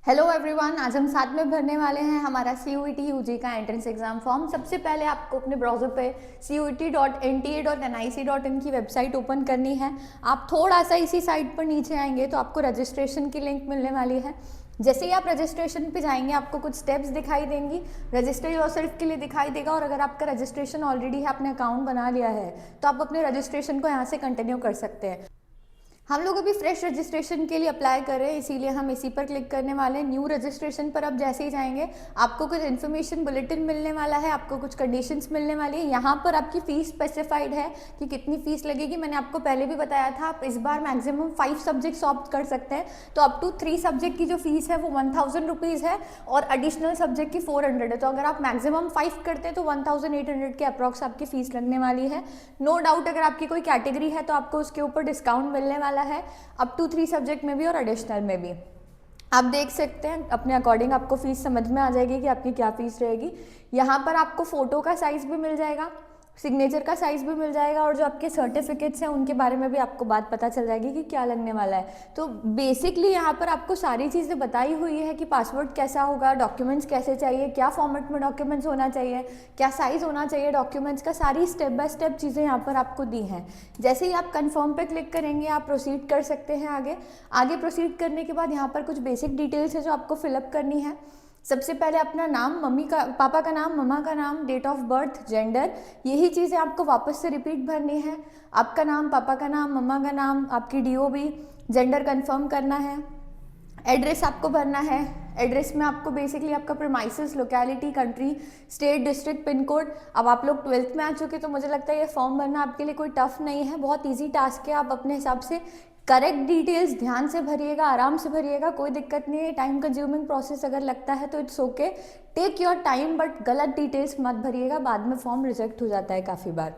Hello everyone, आज हम साथ में भरने वाले हैं हमारा CUET UG का एंट्रेंस एग्जाम फॉर्म। सबसे पहले आपको अपने ब्राउज़र पे CUET.nta.nic.in की वेबसाइट ओपन करनी है। आप थोड़ा सा इसी साइट पर नीचे आएंगे तो आपको रजिस्ट्रेशन की लिंक मिलने वाली है। जैसे ही आप रजिस्ट्रेशन पे जाएंगे आपको कुछ स्टेप्स दिखाई देंगी, रजिस्टर योरसेल्फ के लिए दिखाई देगा। और अगर आपका रजिस्ट्रेशन ऑलरेडी है, आपने अकाउंट बना लिया है, तो आप अपने रजिस्ट्रेशन को यहाँ से कंटिन्यू कर सकते हैं। हम लोग अभी फ्रेश रजिस्ट्रेशन के लिए अप्लाई कर रहे हैं, इसीलिए हम इसी पर क्लिक करने वाले हैं। न्यू रजिस्ट्रेशन पर अब जैसे ही जाएंगे आपको कुछ इन्फॉर्मेशन बुलेटिन मिलने वाला है, आपको कुछ कंडीशंस मिलने वाली है। यहाँ पर आपकी फ़ीस स्पेसिफाइड है कि कितनी फ़ीस लगेगी। मैंने आपको पहले भी बताया था, आप इस बार मैक्सिमम 5 सब्जेक्ट्स ऑप्ट कर सकते हैं, तो अप टू 3 सब्जेक्ट की जो फ़ीस है वो 1000 रुपीज़ है और एडिशनल सब्जेक्ट की 400 है। तो अगर आप मैक्सिमम 5 करते हैं तो 1800 के अप्रॉक्स आपकी फ़ीस लगने वाली है। नो डाउट अगर आपकी कोई कैटेगरी है तो आपको उसके ऊपर डिस्काउंट मिलने वाला है, अप टू 3 सब्जेक्ट में भी और एडिशनल में भी। आप देख सकते हैं अपने अकॉर्डिंग आपको फ़ीस समझ में आ जाएगी कि आपकी क्या फ़ीस रहेगी। यहाँ पर आपको फ़ोटो का साइज़ भी मिल जाएगा, सिग्नेचर का साइज़ भी मिल जाएगा, और जो आपके सर्टिफिकेट्स हैं उनके बारे में भी आपको बात पता चल जाएगी कि क्या लगने वाला है। तो बेसिकली यहाँ पर आपको सारी चीज़ें बताई हुई है कि पासवर्ड कैसा होगा, डॉक्यूमेंट्स कैसे चाहिए, क्या फॉर्मेट में डॉक्यूमेंट्स होना चाहिए, क्या साइज़ होना चाहिए डॉक्यूमेंट्स का, सारी स्टेप बाय स्टेप चीज़ें यहाँ पर आपको दी हैं। जैसे ही आप कन्फर्म पे क्लिक करेंगे आप प्रोसीड कर सकते हैं आगे प्रोसीड करने के बाद यहाँ पर कुछ बेसिक डिटेल्स है जो आपको फिलअप करनी है। सबसे पहले अपना नाम, पापा का नाम, मम्मा का नाम, डेट ऑफ बर्थ, जेंडर, यही चीज़ें आपको वापस से रिपीट भरनी है। आपका नाम, पापा का नाम, मम्मा का नाम, आपकी DOB, जेंडर कंफर्म करना है। एड्रेस आपको भरना है। एड्रेस में आपको बेसिकली आपका premises, locality, country, state, district, pin code. अब आप लोग 12th में आ चुके तो मुझे लगता है ये फॉर्म भरना आपके लिए कोई टफ नहीं है, बहुत ईजी टास्क है। आप अपने हिसाब से करेक्ट डिटेल्स ध्यान से भरिएगा, आराम से भरिएगा, कोई दिक्कत नहीं है। टाइम कंज्यूमिंग प्रोसेस अगर लगता है तो it's okay, take your time, but गलत डिटेल्स मत भरिएगा, बाद में फॉर्म रिजेक्ट हो जाता है काफ़ी बार।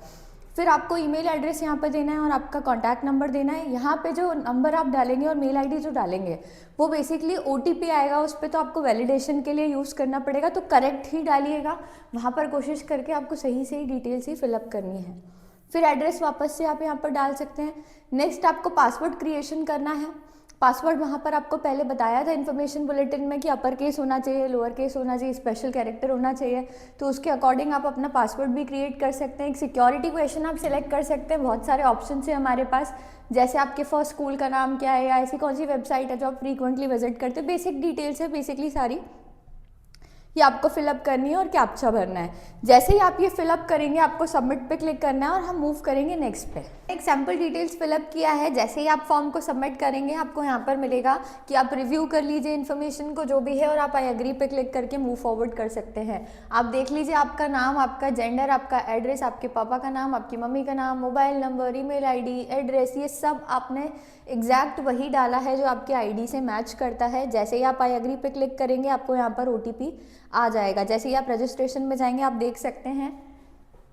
फिर आपको ईमेल एड्रेस यहाँ पर देना है और आपका कॉन्टैक्ट नंबर देना है। यहाँ पे जो नंबर आप डालेंगे और मेल आईडी जो डालेंगे वो बेसिकली OTP आएगा उस पर, तो आपको वैलिडेशन के लिए यूज़ करना पड़ेगा, तो करेक्ट ही डालिएगा। वहाँ पर कोशिश करके आपको सही डिटेल्स ही फिलअप करनी है। फिर एड्रेस वापस से आप यहाँ पर डाल सकते हैं। नेक्स्ट आपको पासवर्ड क्रिएशन करना है। पासवर्ड वहाँ पर आपको पहले बताया था इन्फॉर्मेशन बुलेटिन में कि अपर केस होना चाहिए, लोअर केस होना चाहिए, स्पेशल कैरेक्टर होना चाहिए, तो उसके अकॉर्डिंग आप अपना पासवर्ड भी क्रिएट कर सकते हैं। एक सिक्योरिटी क्वेश्चन आप सिलेक्ट कर सकते हैं, बहुत सारे ऑप्शन है हमारे पास, जैसे आपके फर्स्ट स्कूल का नाम क्या है, या ऐसी कौन सी वेबसाइट है जो आप फ्रीक्वेंटली विजिट करते हैं। बेसिक डिटेल्स है बेसिकली सारी, ये आपको फिलअप करनी है और कैप्चा भरना है। जैसे ही आप ये फिलअप करेंगे आपको सबमिट पे क्लिक करना है और हम मूव करेंगे नेक्स्ट पे। एक सैम्पल डिटेल्स फिलअप किया है। जैसे ही आप फॉर्म को सबमिट करेंगे आपको यहाँ पर मिलेगा कि आप रिव्यू कर लीजिए इन्फॉर्मेशन को जो भी है, और आप आई एग्री पे क्लिक करके मूव फॉरवर्ड कर सकते हैं। आप देख लीजिए आपका नाम, आपका जेंडर, आपका एड्रेस, आपके पापा का नाम, आपकी मम्मी का नाम, mobile number, email ID, address, ये सब आपने एग्जैक्ट वही डाला है जो आपके आईडी से मैच करता है। जैसे ही आप आई एग्री पे क्लिक करेंगे आपको यहाँ पर OTP आ जाएगा। जैसे ही आप रजिस्ट्रेशन में जाएंगे आप देख सकते हैं,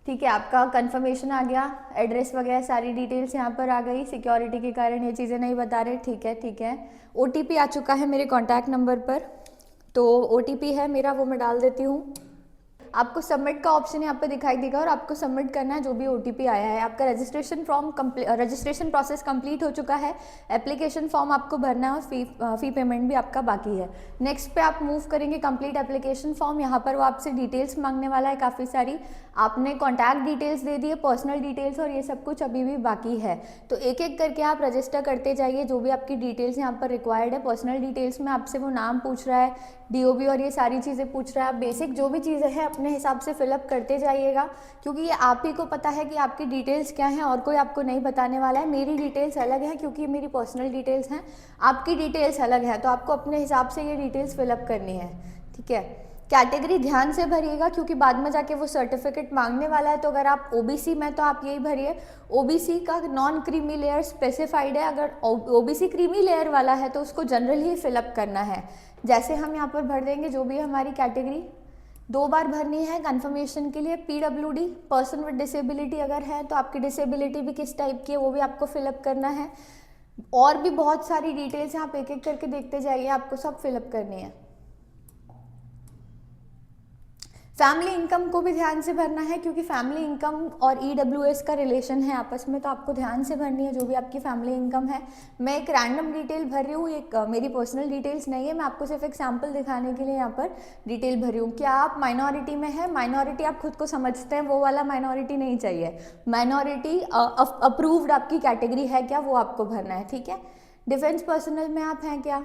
ठीक है, आपका कंफर्मेशन आ गया, एड्रेस वगैरह सारी डिटेल्स यहाँ पर आ गई। सिक्योरिटी के कारण ये चीज़ें नहीं बता रहे, ठीक है। OTP आ चुका है मेरे कॉन्टैक्ट नंबर पर, तो OTP है मेरा, वो मैं डाल देती हूँ। आपको सबमिट का ऑप्शन यहाँ पे दिखाई देगा और आपको सबमिट करना है जो भी OTP आया है। आपका रजिस्ट्रेशन प्रोसेस कंप्लीट हो चुका है। एप्लीकेशन फॉर्म आपको भरना है और फी पेमेंट भी आपका बाकी है। नेक्स्ट पे आप मूव करेंगे कंप्लीट एप्लीकेशन फॉर्म। यहाँ पर वो आपसे डिटेल्स मांगने वाला है काफ़ी सारी। आपने कॉन्टैक्ट डिटेल्स दे दिए, पर्सनल डिटेल्स, और ये सब कुछ अभी भी बाकी है। तो एक एक करके आप रजिस्टर करते जाइए जो भी आपकी डिटेल्स यहाँ पर रिक्वायर्ड है। पर्सनल डिटेल्स में आपसे वो नाम पूछ रहा है, DOB और ये सारी चीज़ें पूछ रहा है। आप बेसिक जो भी चीज़ें हैं अपने हिसाब से फिलअप करते जाइएगा, क्योंकि ये आप ही को पता है कि आपकी डिटेल्स क्या हैं और कोई आपको नहीं बताने वाला है। मेरी डिटेल्स अलग है क्योंकि ये मेरी पर्सनल डिटेल्स हैं, आपकी डिटेल्स अलग है, तो आपको अपने हिसाब से ये डिटेल्स फिलअप करनी है, ठीक है। कैटेगरी ध्यान से भरिएगा क्योंकि बाद में जाके वो सर्टिफिकेट मांगने वाला है। तो अगर आप OBC में तो आप यही भरिए, OBC का नॉन क्रीमी लेयर स्पेसिफाइड है। अगर OBC क्रीमी लेयर वाला है तो उसको जनरल ही फिलअप करना है। जैसे हम यहाँ पर भर देंगे जो भी हमारी कैटेगरी, 2 बार भरनी है कंफर्मेशन के लिए। PWD, पर्सन विद डिसेबिलिटी अगर है तो आपकी डिसेबिलिटी भी किस टाइप की है वो भी आपको फिलअप करना है। और भी बहुत सारी डिटेल्स हैं, आप एक एक करके देखते जाइए, आपको सब फिलअप करनी है। फैमिली इनकम को भी ध्यान से भरना है, क्योंकि फैमिली इनकम और EWS का रिलेशन है आपस में, तो आपको ध्यान से भरनी है जो भी आपकी फैमिली इनकम है। मैं एक रैंडम डिटेल भर रही हूँ, एक मेरी पर्सनल डिटेल्स नहीं है, मैं आपको सिर्फ एग्जाम्पल दिखाने के लिए यहाँ पर डिटेल भर रही हूँ। क्या आप माइनॉरिटी में है? माइनॉरिटी आप खुद को समझते हैं, वो वाला माइनॉरिटी नहीं चाहिए। माइनॉरिटी अप्रूव्ड आपकी कैटेगरी है क्या, वो आपको भरना है, ठीक है। डिफेंस पर्सनल में आप हैं क्या?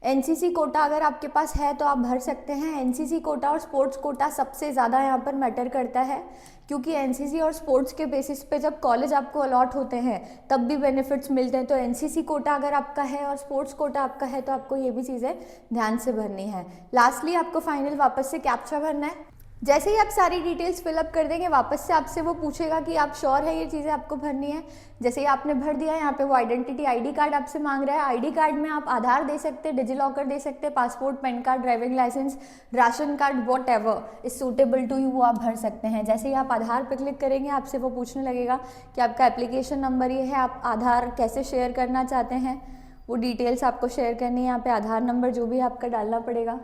एनसीसी कोटा अगर आपके पास है तो आप भर सकते हैं। एनसीसी कोटा और स्पोर्ट्स कोटा सबसे ज़्यादा यहाँ पर मैटर करता है, क्योंकि एनसीसी और स्पोर्ट्स के बेसिस पे जब कॉलेज आपको अलॉट होते हैं तब भी बेनिफिट्स मिलते हैं। तो एनसीसी कोटा अगर आपका है और स्पोर्ट्स कोटा आपका है तो आपको ये भी चीज़ें ध्यान से भरनी है। लास्टली आपको फाइनल वापस से कैप्चा भरना है। जैसे ही आप सारी डिटेल्स फिलअप कर देंगे वापस से आपसे वो पूछेगा कि आप श्योर है ये चीज़ें आपको भरनी है। जैसे ही आपने भर दिया, यहाँ पे वो आइडेंटिटी आईडी कार्ड आपसे मांग रहा है। आईडी कार्ड में आप आधार दे सकते हैं, डिजी लॉकर दे सकते हैं, passport, pan card, driving licence, ration card, whatever is suitable to you, वो आप भर सकते हैं। जैसे ही आप आधार पर क्लिक करेंगे आपसे वो पूछने लगेगा कि आपका एप्लीकेशन नंबर ये है, आप आधार कैसे शेयर करना चाहते हैं, वो डिटेल्स आपको शेयर करनी है। यहाँ पे आधार नंबर जो भी आपका डालना पड़ेगा।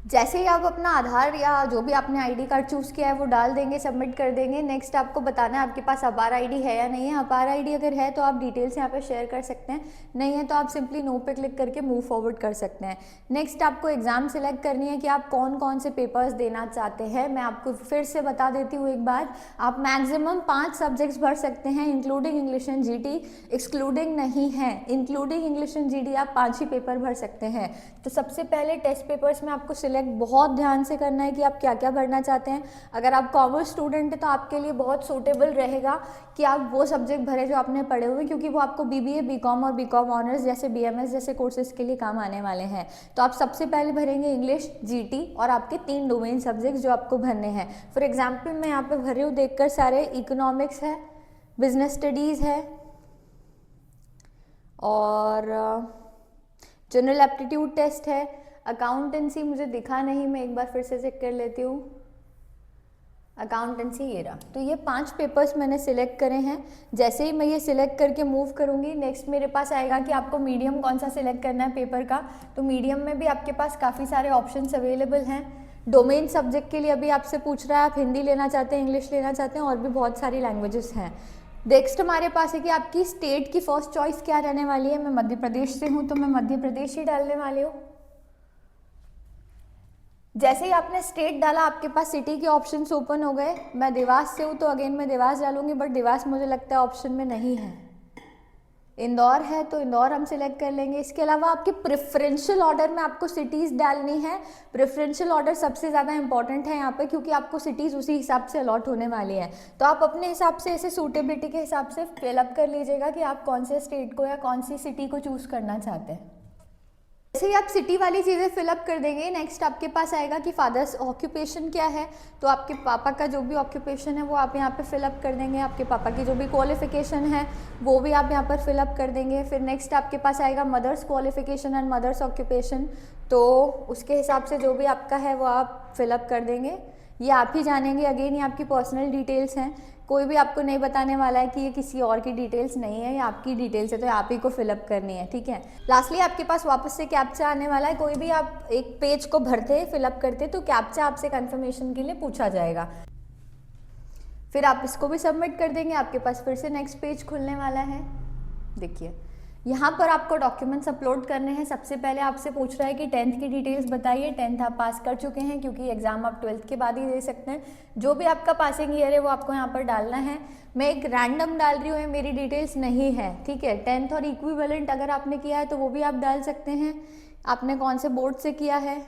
जैसे ही आप अपना आधार या जो भी आपने आईडी कार्ड चूज़ किया है वो डाल देंगे, सबमिट कर देंगे। नेक्स्ट आपको बताना है आपके पास अपार आईडी है या नहीं है। अपार आईडी अगर है तो आप डिटेल्स यहाँ पे शेयर कर सकते हैं, नहीं है तो आप सिंपली नो पे क्लिक करके मूव फॉरवर्ड कर सकते हैं। नेक्स्ट आपको एग्ज़ाम सेलेक्ट करनी है कि आप कौन कौन से पेपर्स देना चाहते हैं। मैं आपको फिर से बता देती हूँ एक बार, आप मैक्सिमम 5 सब्जेक्ट्स भर सकते हैं, including English and GT. Excluding नहीं है, इंक्लूडिंग इंग्लिश एंड जीटी आप 5 ही पेपर भर सकते हैं। तो सबसे पहले टेस्ट पेपर्स में आपको सिलेक्ट बहुत ध्यान से करना है कि आप क्या क्या भरना चाहते हैं। अगर आप कॉमर्स स्टूडेंट हैं तो आपके लिए बहुत सूटेबल रहेगा कि आप वो सब्जेक्ट भरें जो आपने पढ़े हुए, क्योंकि वो आपको बीबीए, बीकॉम और बीकॉम ऑनर्स जैसे बीएमएस जैसे कोर्सेज के लिए काम आने वाले हैं। तो आप सबसे पहले भरेंगे इंग्लिश, जीटी और आपके 3 डोमेन सब्जेक्ट्स जो आपको भरने हैं। फॉर एग्जाम्पल मैं यहाँ पे भर रही हूँ देखकर सारे, इकोनॉमिक्स है, बिजनेस स्टडीज़ है और जनरल एप्टीट्यूड टेस्ट है। अकाउंटेंसी मुझे दिखा नहीं, मैं एक बार फिर से चेक कर लेती हूँ। अकाउंटेंसी ये रहा। तो ये 5 पेपर्स मैंने सिलेक्ट करे हैं। जैसे ही मैं ये सिलेक्ट करके मूव करूँगी, नेक्स्ट मेरे पास आएगा कि आपको मीडियम कौन सा सिलेक्ट करना है पेपर का। तो मीडियम में भी आपके पास काफ़ी सारे ऑप्शंस अवेलेबल हैं। डोमेन सब्जेक्ट के लिए अभी आपसे पूछ रहा है आप हिंदी लेना चाहते हैं, इंग्लिश लेना चाहते हैं, और भी बहुत सारी लैंग्वेजेस हैं। नेक्स्ट हमारे पास है कि आपकी स्टेट की फर्स्ट चॉइस क्या रहने वाली है। मैं मध्य प्रदेश से हूँ तो मैं मध्य प्रदेश ही डालने वाली हूँ। जैसे ही आपने स्टेट डाला आपके पास सिटी के ऑप्शंस ओपन हो गए। मैं देवास से हूँ तो अगेन मैं देवास डालूंगी, बट देवास मुझे लगता है ऑप्शन में नहीं है। इंदौर है तो इंदौर हम सिलेक्ट कर लेंगे। इसके अलावा आपके प्रेफरेंशियल ऑर्डर में आपको सिटीज़ डालनी है। प्रेफरेंशियल ऑर्डर सबसे ज़्यादा इंपॉर्टेंट है यहाँ पे, क्योंकि आपको सिटीज़ उसी हिसाब से अलॉट होने वाली हैं। तो आप अपने हिसाब से इसे सूटेबिलिटी के हिसाब से फिलअप कर लीजिएगा कि आप कौन से स्टेट को या कौन सी सिटी को चूज़ करना चाहते हैं। जैसे ही आप सिटी वाली चीज़ें फिलअप कर देंगे, नेक्स्ट आपके पास आएगा कि फादर्स ऑक्यूपेशन क्या है। तो आपके पापा का जो भी ऑक्यूपेशन है वो आप यहाँ पे फिलअप कर देंगे। आपके पापा की जो भी क्वालिफिकेशन है वो भी आप यहाँ पर फिलअप कर देंगे। फिर नेक्स्ट आपके पास आएगा mother's qualification and mother's occupation, तो उसके हिसाब से जो भी आपका है वो आप फिलअप कर देंगे। ये आप ही जानेंगे, अगेन ये आपकी पर्सनल डिटेल्स हैं, कोई भी आपको नहीं बताने वाला है कि ये किसी और की डिटेल्स नहीं है, ये आपकी डिटेल्स है, तो आप ही को फिलअप करनी है, ठीक है। लास्टली आपके पास वापस से कैप्चा आने वाला है। कोई भी आप एक पेज को भरते फिलअप करते तो कैप्चा आपसे कंफर्मेशन के लिए पूछा जाएगा। फिर आप इसको भी सबमिट कर देंगे, आपके पास फिर से नेक्स्ट पेज खुलने वाला है। देखिए यहाँ पर आपको डॉक्यूमेंट्स अपलोड करने हैं। सबसे पहले आपसे पूछ रहा है कि 10th की डिटेल्स बताइए। 10th आप पास कर चुके हैं, क्योंकि एग्जाम आप 12th के बाद ही दे सकते हैं। जो भी आपका पासिंग ईयर है वो आपको यहाँ पर डालना है। मैं एक रैंडम डाल रही हूँ, मेरी डिटेल्स नहीं है, ठीक है। 10th और इक्विवेलेंट अगर आपने किया है तो वो भी आप डाल सकते हैं। आपने कौन से बोर्ड से किया है,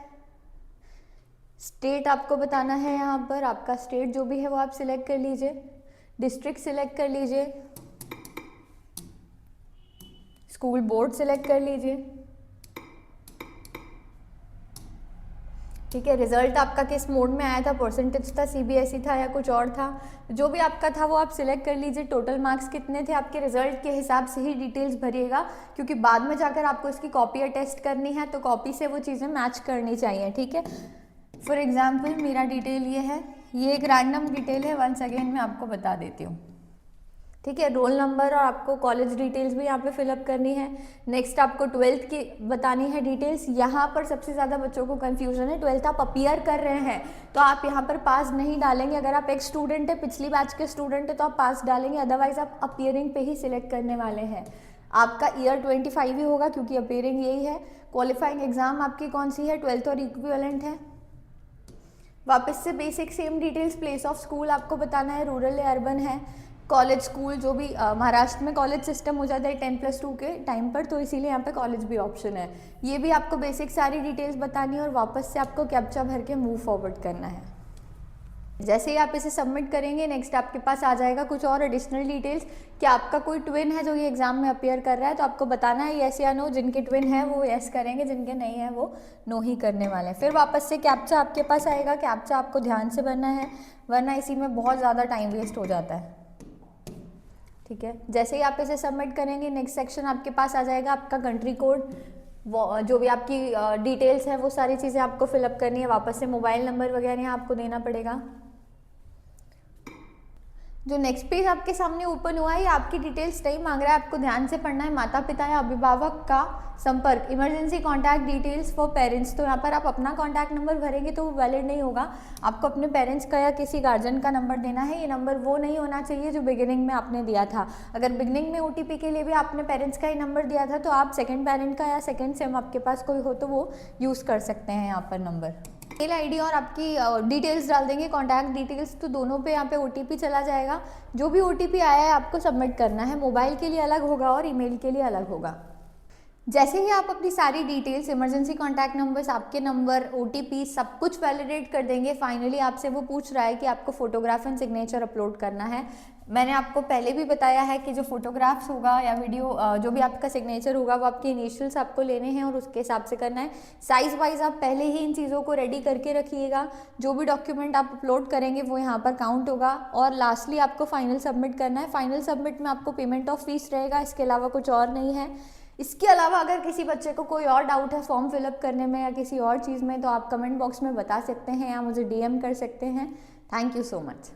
स्टेट आपको बताना है। यहाँ पर आपका स्टेट जो भी है वो आप सिलेक्ट कर लीजिए, डिस्ट्रिक्ट सिलेक्ट कर लीजिए, स्कूल बोर्ड सिलेक्ट कर लीजिए, ठीक है। रिजल्ट आपका किस मोड में आया था, परसेंटेज था, सीबीएसई था या कुछ और था, जो भी आपका था वो आप सिलेक्ट कर लीजिए। टोटल मार्क्स कितने थे आपके, रिजल्ट के हिसाब से ही डिटेल्स भरिएगा, क्योंकि बाद में जाकर आपको इसकी कॉपी या टेस्ट करनी है, तो कॉपी से वो चीज़ें मैच करनी चाहिए, ठीक है। फॉर एग्जाम्पल मेरा डिटेल ये है, ये एक रैंडम डिटेल है, वंस अगेन मैं आपको बता देती हूँ। ठीक है। रोल नंबर और आपको कॉलेज डिटेल्स भी यहाँ पे फिलअप करनी है। नेक्स्ट आपको 12th की बतानी है डिटेल्स। यहाँ पर सबसे ज़्यादा बच्चों को कन्फ्यूजन है, 12th आप अपीयर कर रहे हैं तो आप यहाँ पर पास नहीं डालेंगे। अगर आप एक स्टूडेंट है, पिछली बैच के स्टूडेंट है तो आप पास डालेंगे, अदरवाइज आप अपीयरिंग पे ही सिलेक्ट करने वाले हैं। आपका ईयर 25 ही होगा क्योंकि अपीयरिंग यही है। क्वालिफाइंग एग्जाम आपकी कौन सी है, 12th और इक्विवेलेंट है। वापस से basic same details, place of school आपको बताना है, रूरल या अर्बन है। कॉलेज स्कूल जो भी महाराष्ट्र में कॉलेज सिस्टम हो जाता है 10+2 के टाइम पर, तो इसीलिए यहाँ पे कॉलेज भी ऑप्शन है। ये भी आपको बेसिक सारी डिटेल्स बतानी है और वापस से आपको कैप्चा भर के मूव फॉरवर्ड करना है। जैसे ही आप इसे सबमिट करेंगे नेक्स्ट आपके पास आ जाएगा कुछ और एडिशनल डिटेल्स कि आपका कोई ट्विन है जो ये एग्जाम में अपीयर कर रहा है, तो आपको बताना है येस या नो। जिनके ट्विन है वो येस करेंगे, जिनके नहीं है वो नो ही करने वाले हैं। फिर वापस से कैप्चा आपके पास आएगा, कैप्चा आपको ध्यान से भरना है वरना इसी में बहुत ज़्यादा टाइम वेस्ट हो जाता है। ठीक है, जैसे ही आप इसे सबमिट करेंगे नेक्स्ट सेक्शन आपके पास आ जाएगा आपका कंट्री कोड, जो भी आपकी डिटेल्स है वो सारी चीज़ें आपको फिलअप करनी है। वापस से मोबाइल नंबर वगैरह आपको देना पड़ेगा। जो नेक्स्ट पेज आपके सामने ओपन हुआ है, ये आपकी डिटेल्स नहीं मांग रहा है, आपको ध्यान से पढ़ना है। माता पिता या अभिभावक का संपर्क, emergency contact details for parents. तो यहाँ पर आप अपना कॉन्टैक्ट नंबर भरेंगे तो वो वैलिड नहीं होगा, आपको अपने पेरेंट्स का या किसी गार्जियन का नंबर देना है। ये नंबर वो नहीं होना चाहिए जो बिगिनिंग में आपने दिया था। अगर बिगिनिंग में OTP के लिए भी आपने पेरेंट्स का ही नंबर दिया था तो आप सेकेंड पेरेंट का या सेकेंड सेम आपके पास कोई हो तो वो यूज़ कर सकते हैं यहाँ पर नंबर। मेल आईडी और आपकी डिटेल्स डाल देंगे, कॉन्टैक्ट डिटेल्स, तो दोनों पे यहाँ पे OTP चला जाएगा। जो भी OTP आया है आपको सबमिट करना है। मोबाइल के लिए अलग होगा और ईमेल के लिए अलग होगा। जैसे ही आप अपनी सारी डिटेल्स, इमरजेंसी कॉन्टैक्ट नंबर्स, आपके नंबर, OTP सब कुछ वैलिडेट कर देंगे, फाइनली आपसे वो पूछ रहा है कि आपको फोटोग्राफ एंड सिग्नेचर अपलोड करना है। मैंने आपको पहले भी बताया है कि जो फोटोग्राफ्स होगा या वीडियो जो भी आपका सिग्नेचर होगा वो आपके इनिशियल्स आपको लेने हैं और उसके हिसाब से करना है। साइज़ वाइज आप पहले ही इन चीज़ों को रेडी करके रखिएगा। जो भी डॉक्यूमेंट आप अपलोड करेंगे वो यहाँ पर काउंट होगा। और लास्टली आपको फाइनल सबमिट करना है। फाइनल सबमिट में आपको पेमेंट ऑफ फीस रहेगा, इसके अलावा कुछ और नहीं है। इसके अलावा अगर किसी बच्चे को कोई और डाउट है फॉर्म फिलअप करने में या किसी और चीज़ में तो आप कमेंट बॉक्स में बता सकते हैं या मुझे DM कर सकते हैं। Thank you so much.